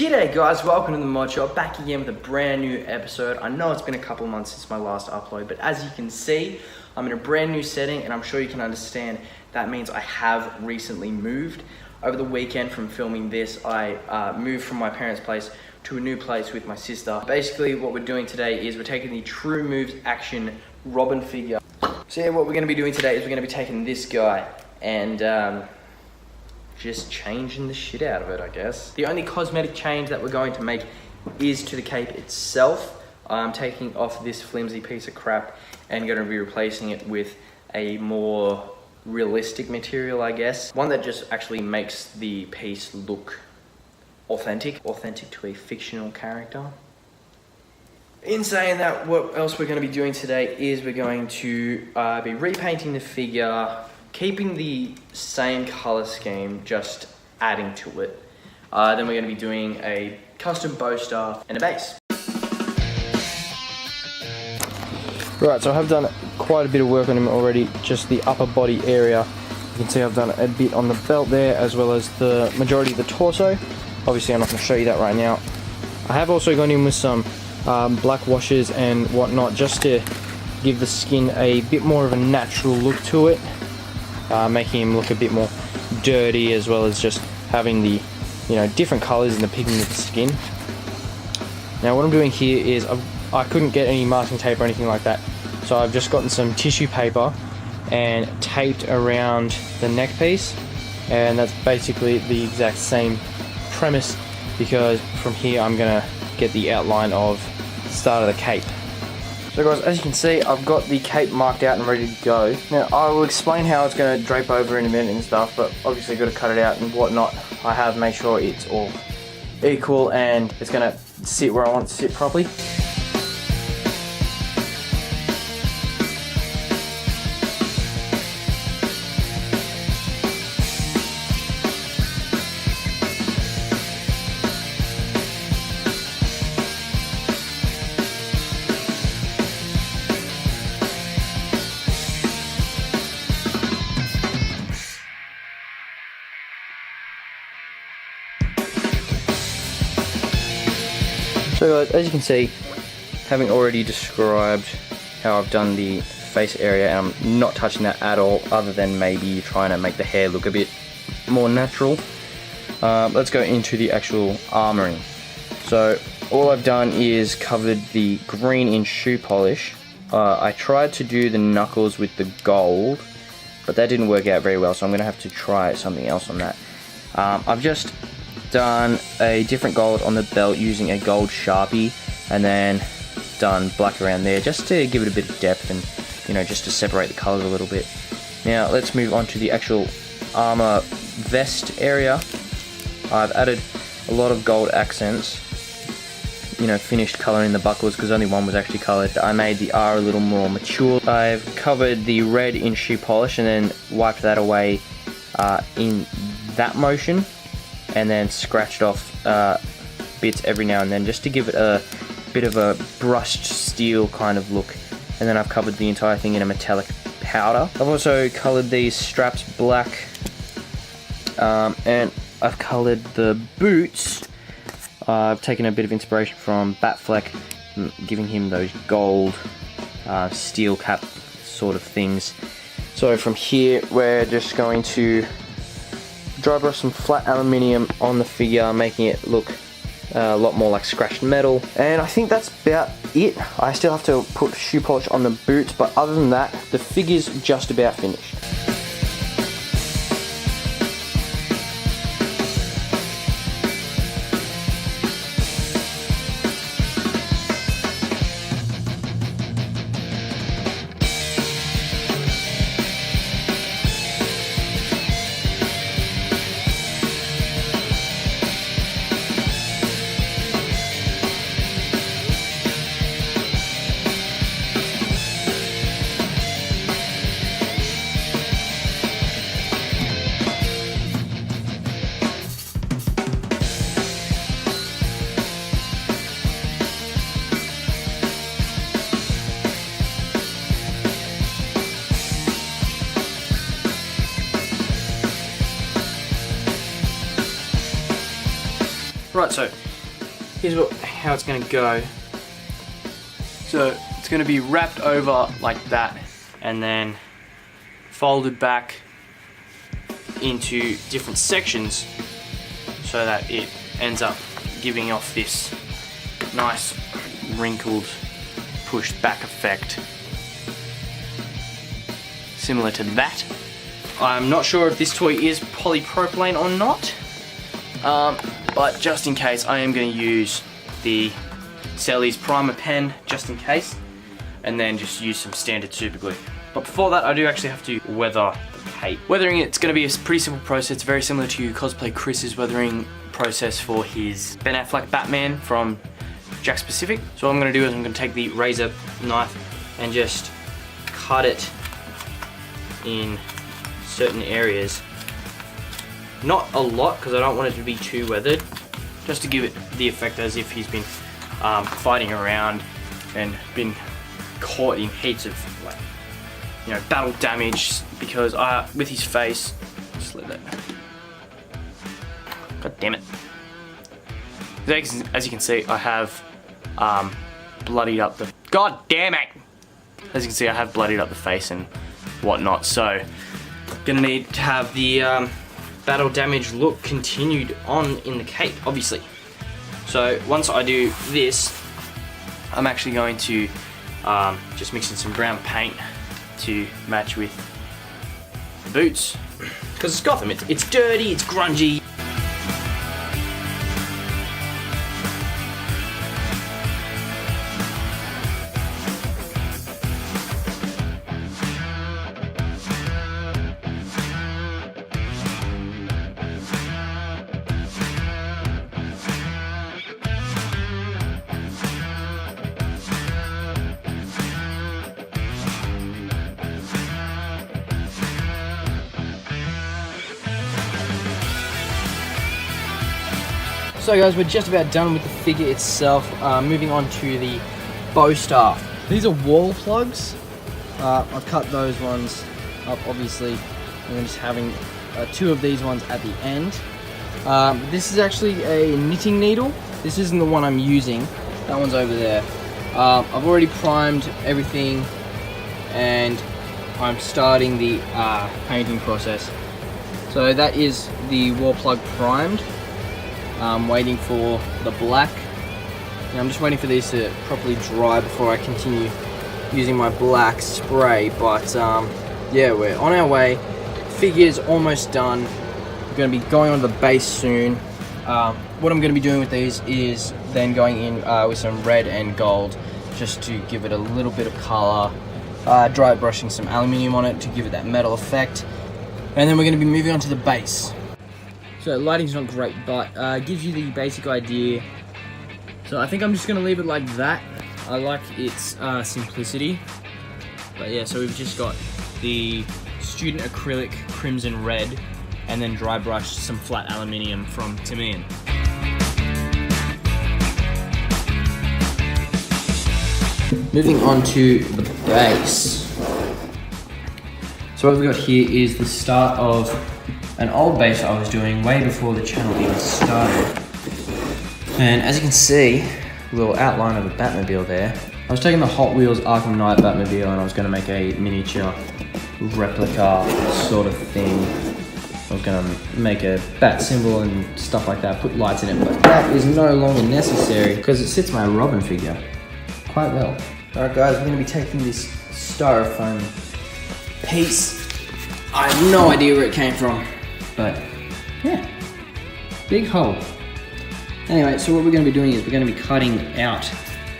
G'day guys, welcome to the ModShop, back again with a brand new episode. I know it's been a couple of months since my last upload, but as you can see, I'm in a brand new setting and I'm sure you can understand that means I have recently moved. Over the weekend from filming this, I moved from my parents' place to a new place with my sister. Basically what we're doing today is we're taking the True Moves Action Robin figure. So yeah, what we're going to be doing today is we're going to be taking this guy and just changing the shit out of it, I guess. The only cosmetic change that we're going to make is to the cape itself. I'm taking off this flimsy piece of crap and going to be replacing it with a more realistic material, I guess. One that just actually makes the piece look authentic to a fictional character. In saying that, what else we're going to be doing today is we're going to be repainting the figure, keeping the same color scheme, just adding to it. Then we're going to be doing a custom bow staff and a base. Right, so I have done quite a bit of work on him already, just the upper body area. You can see I've done a bit on the belt there, as well as the majority of the torso. Obviously I'm not going to show you that right now. I have also gone in with some black washes and whatnot, just to give the skin a bit more of a natural look to it. Making him look a bit more dirty, as well as just having the, different colors in the pigment of the skin. Now what I'm doing here is I couldn't get any masking tape or anything like that, so I've just gotten some tissue paper and taped around the neck piece, and that's basically the exact same premise, because from here I'm gonna get the outline of the start of the cape. So guys, as you can see, I've got the cape marked out and ready to go. Now, I will explain how it's going to drape over in a minute and stuff, but obviously got to cut it out and whatnot. I have made sure it's all equal and it's going to sit where I want it to sit properly. So guys, as you can see, having already described how I've done the face area, and I'm not touching that at all, other than maybe trying to make the hair look a bit more natural. Let's go into the actual armoring. So all I've done is covered the green in shoe polish. I tried to do the knuckles with the gold, but that didn't work out very well, so I'm going to have to try something else on that. I've just done a different gold on the belt using a gold Sharpie, and then done black around there just to give it a bit of depth and just to separate the colors a little bit. Now let's move on to the actual armor vest area. I've added a lot of gold accents, finished coloring the buckles because only one was actually colored. I made the R a little more mature. I've covered the red in shoe polish and then wiped that away in that motion, and then scratched off bits every now and then just to give it a bit of a brushed steel kind of look. And then I've covered the entire thing in a metallic powder. I've also colored these straps black, and I've colored the boots. I've taken a bit of inspiration from Batfleck, giving him those gold steel cap sort of things. So from here we're just going to dry brush some flat aluminium on the figure, making it look a lot more like scratched metal. And I think that's about it. I still have to put shoe polish on the boots, but other than that, the figure's just about finished. Right, so here's how it's going to go. So it's going to be wrapped over like that and then folded back into different sections so that it ends up giving off this nice wrinkled pushed back effect, similar to that. I'm not sure if this toy is polypropylene or not, but just in case I am going to use the Selly's primer pen just in case, and then just use some standard super glue. But before that, I do actually have to weather the cape. Weathering it's going to be a pretty simple process. It's very similar to Cosplay Chris's weathering process for his Ben Affleck Batman from Jack's Pacific. So what I'm going to do is I'm going to take the razor knife and just cut it in certain areas. Not a lot, because I don't want it to be too weathered, just to give it the effect as if he's been fighting around and been caught in heaps of, like, you know, battle damage, because with his face, just let that, god damn it. As you can see, I have bloodied up the, god damn it! As you can see, I have bloodied up the face and whatnot, so gonna need to have the battle damage look continued on in the cape, obviously. So once I do this, I'm actually going to just mix in some brown paint to match with the boots, because it's Gotham, it's dirty, it's grungy. So guys, we're just about done with the figure itself. Moving on to the bow staff. These are wall plugs. I've cut those ones up obviously, and then just having two of these ones at the end. This is actually a knitting needle. This isn't the one I'm using. That one's over there. I've already primed everything and I'm starting the painting process. So that is the wall plug primed. I'm waiting for the black. And I'm just waiting for these to properly dry before I continue using my black spray. But yeah, we're on our way. Figure's almost done. We're going to be going on the base soon. What I'm going to be doing with these is then going in with some red and gold just to give it a little bit of color. Dry brushing some aluminium on it to give it that metal effect. And then we're going to be moving on to the base. So lighting's not great, but gives you the basic idea. So I think I'm just going to leave it like that. I like its simplicity. But yeah, so we've just got the student acrylic crimson red, and then dry brushed some flat aluminium from Timian. Moving on to the base. So what we've got here is the start of an old base I was doing way before the channel even started. And as you can see, a little outline of a Batmobile there. I was taking the Hot Wheels Arkham Knight Batmobile and I was going to make a miniature replica sort of thing. I was going to make a bat symbol and stuff like that, put lights in it, but that is no longer necessary because it sits my Robin figure quite well. Alright guys, we're going to be taking this styrofoam piece. I have no idea where it came from, but yeah, big hole. Anyway, so what we're going to be doing is we're going to be cutting out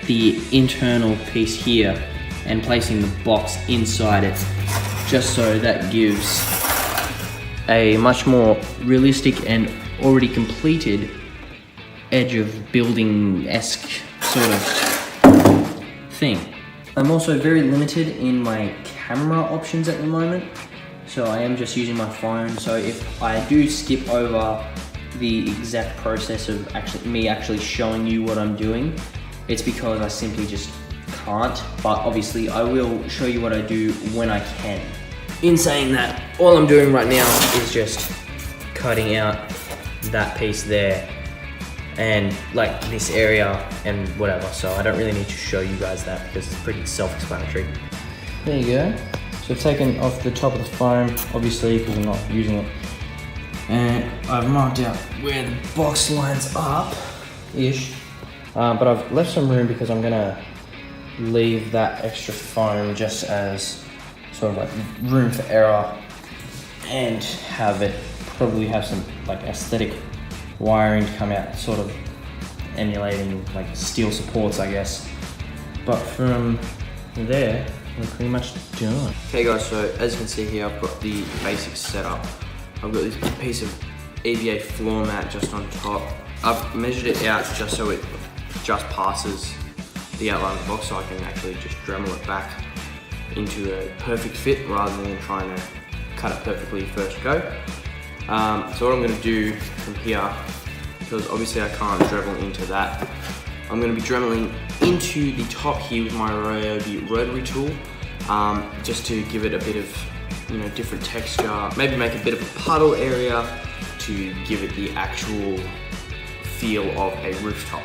the internal piece here and placing the box inside it, just so that gives a much more realistic and already completed edge of building-esque sort of thing. I'm also very limited in my camera options at the moment, so I am just using my phone. So if I do skip over the exact process of actually showing you what I'm doing, it's because I simply just can't, but obviously I will show you what I do when I can. In saying that, all I'm doing right now is just cutting out that piece there and like this area and whatever, so I don't really need to show you guys that because it's pretty self-explanatory. There you go. So I've taken off the top of the foam, obviously, because I'm not using it. And I've marked out where the box lines up-ish. But I've left some room because I'm gonna leave that extra foam just as sort of like room for error, and probably have some like aesthetic wiring to come out, sort of emulating like steel supports, I guess. But from there, we're pretty much done. Okay guys, so as you can see here, I've got the basic setup. I've got this piece of EVA floor mat just on top. I've measured it out just so it just passes the outline of the box, so I can actually just Dremel it back into a perfect fit rather than trying to cut it perfectly first go. So what I'm going to do from here, because obviously I can't Dremel into that, I'm going to be Dremeling into the top here with my Ryobi rotary tool, just to give it a bit of, you know, different texture, maybe make a bit of a puddle area to give it the actual feel of a rooftop.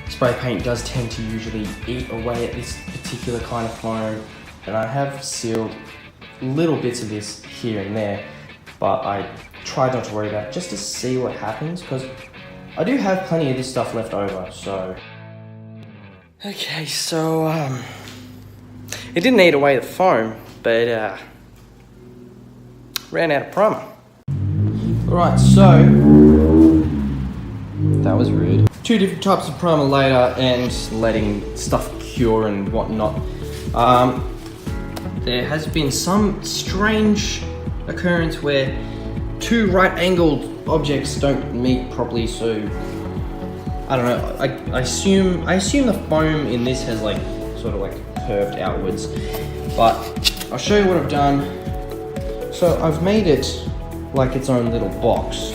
Spray paint does tend to usually eat away at this particular kind of foam, and I have sealed little bits of this here and there, but I tried not to worry about it just to see what happens, because I do have plenty of this stuff left over, so. Okay, so it didn't eat away the foam, but ran out of primer. Alright, so that was rude. 2 different types of primer later and letting stuff cure and whatnot. There has been some strange occurrence where 2 right-angled objects don't meet properly, so I don't know. I assume the foam in this has like sort of like curved outwards, but I'll show you what I've done. So I've made it like its own little box,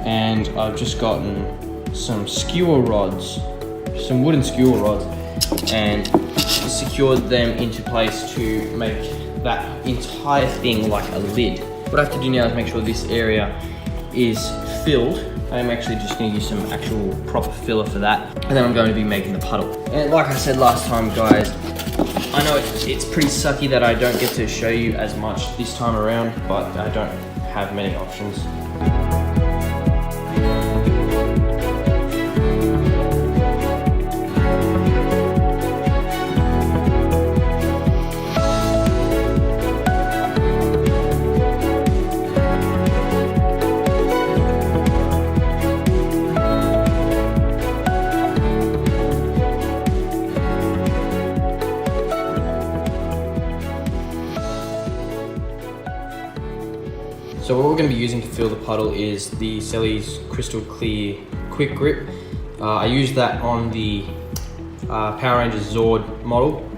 and I've just gotten some skewer rods, some wooden skewer rods, and secured them into place to make that entire thing like a lid. What I have to do now is make sure this area is filled. I'm actually just going to use some actual proper filler for that, and then I'm going to be making the puddle. And like I said last time, guys, I know it's pretty sucky that I don't get to show you as much this time around, but I don't have many options. So what we're going to be using to fill the puddle is the Selly's Crystal Clear Quick Grip. I used that on the Power Rangers Zord model,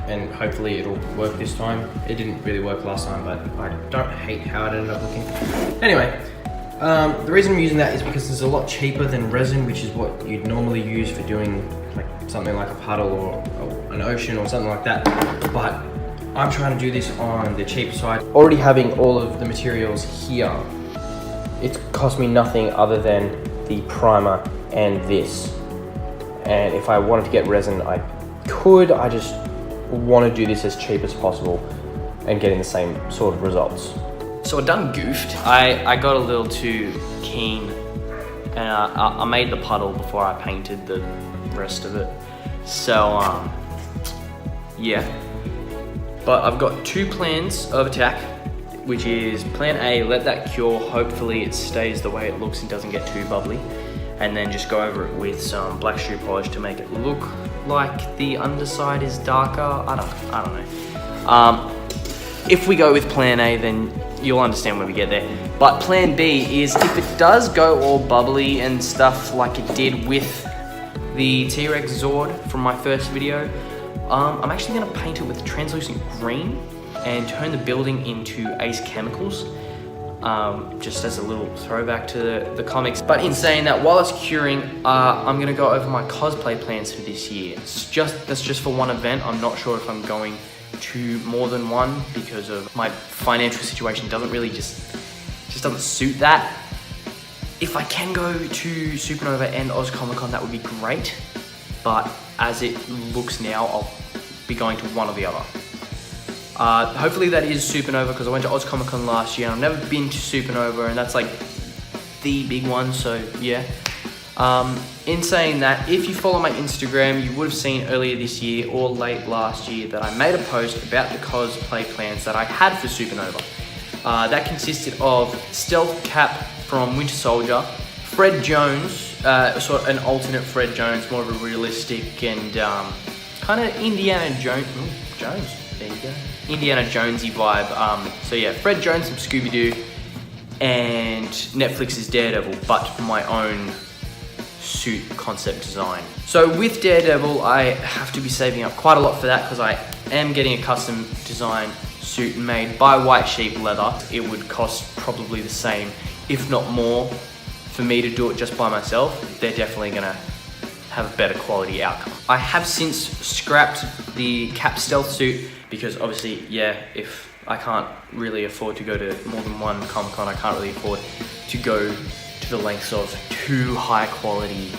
and hopefully it'll work this time. It didn't really work last time, but I don't hate how it ended up looking. Anyway, the reason I'm using that is because it's a lot cheaper than resin, which is what you'd normally use for doing like something like a puddle or an ocean or something like that. But I'm trying to do this on the cheap side. Already having all of the materials here, it's cost me nothing other than the primer and this. And if I wanted to get resin, I could. I just want to do this as cheap as possible and getting the same sort of results. So I done goofed. I got a little too keen and I made the puddle before I painted the rest of it. So yeah, but I've got 2 plans of attack, which is plan A, let that cure, hopefully it stays the way it looks and doesn't get too bubbly, and then just go over it with some black shoe polish to make it look like the underside is darker. I don't know. If we go with plan A, then you'll understand when we get there. But plan B is if it does go all bubbly and stuff like it did with the T-Rex Zord from my first video, I'm actually gonna paint it with translucent green and turn the building into Ace Chemicals, just as a little throwback to the comics. But in saying that, while it's curing, I'm gonna go over my cosplay plans for this year. That's just for one event. I'm not sure if I'm going to more than one because of my financial situation doesn't really just doesn't suit that. If I can go to Supernova and Oz Comic Con, that would be great. But as it looks now, I'll be going to one or the other. Hopefully that is Supernova, because I went to Oz Comic Con last year and I've never been to Supernova, and that's like the big one, so yeah. In saying that, if you follow my Instagram, you would have seen earlier this year or late last year that I made a post about the cosplay plans that I had for Supernova. That consisted of Stealth Cap from Winter Soldier, Fred Jones, sort of an alternate Fred Jones, more of a realistic and kind of Indiana Jones, there you go. Indiana Jonesy vibe. So yeah, Fred Jones from Scooby-Doo and Netflix's Daredevil, but my own suit concept design. So with Daredevil, I have to be saving up quite a lot for that because I am getting a custom design suit made by White Sheep Leather. It would cost probably the same, if not more, for me to do it just by myself. They're definitely gonna have a better quality outcome. I have since scrapped the Cap Stealth suit because obviously, yeah, if I can't really afford to go to more than one Comic Con, I can't really afford to go to the lengths of 2 high quality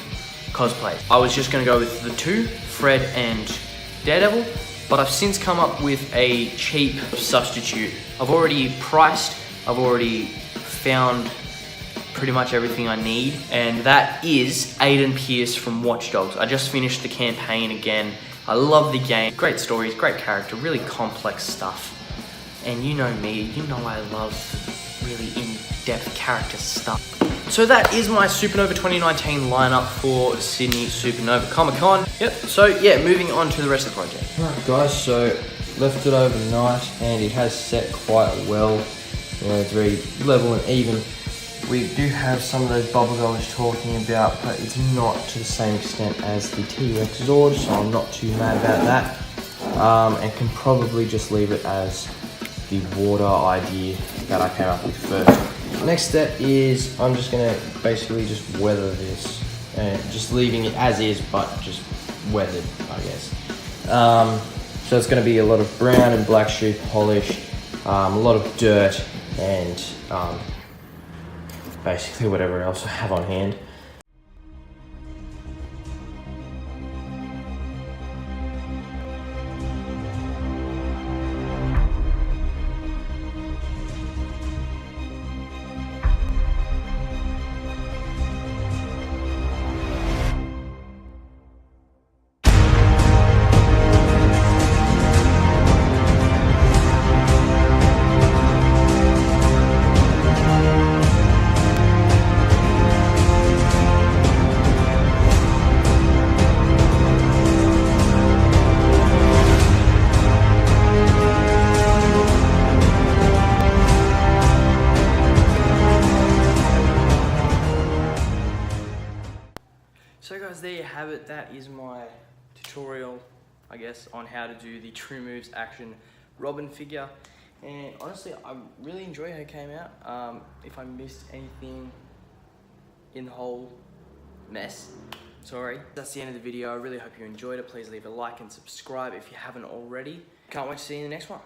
cosplays. I was just gonna go with the 2, Fred and Daredevil, but I've since come up with a cheap substitute. I've already priced, I've already found pretty much everything I need, and that is Aiden Pierce from Watch Dogs. I just finished the campaign again. I love the game. Great stories, great character, really complex stuff. And you know me, you know I love really in-depth character stuff. So that is my Supernova 2019 lineup for Sydney Supernova Comic Con. Yep, so yeah, moving on to the rest of the project. Alright guys, so left it overnight and it has set quite well. You know, it's very level and even. We do have some of those bubbles I was talking about, but it's not to the same extent as the T-Rex Zord, so I'm not too mad about that. And can probably just leave it as the water idea that I came up with first. Next step is I'm just gonna basically just weather this, and just leaving it as is, but just weathered, I guess. So it's gonna be a lot of brown and black shoe polish, a lot of dirt, and basically whatever else I have on hand. So guys, there you have it. That is my tutorial, I guess, on how to do the True Moves action Robin figure. And honestly, I really enjoy how it came out. If I missed anything in the whole mess, sorry. That's the end of the video. I really hope you enjoyed it. Please leave a like and subscribe if you haven't already. Can't wait to see you in the next one.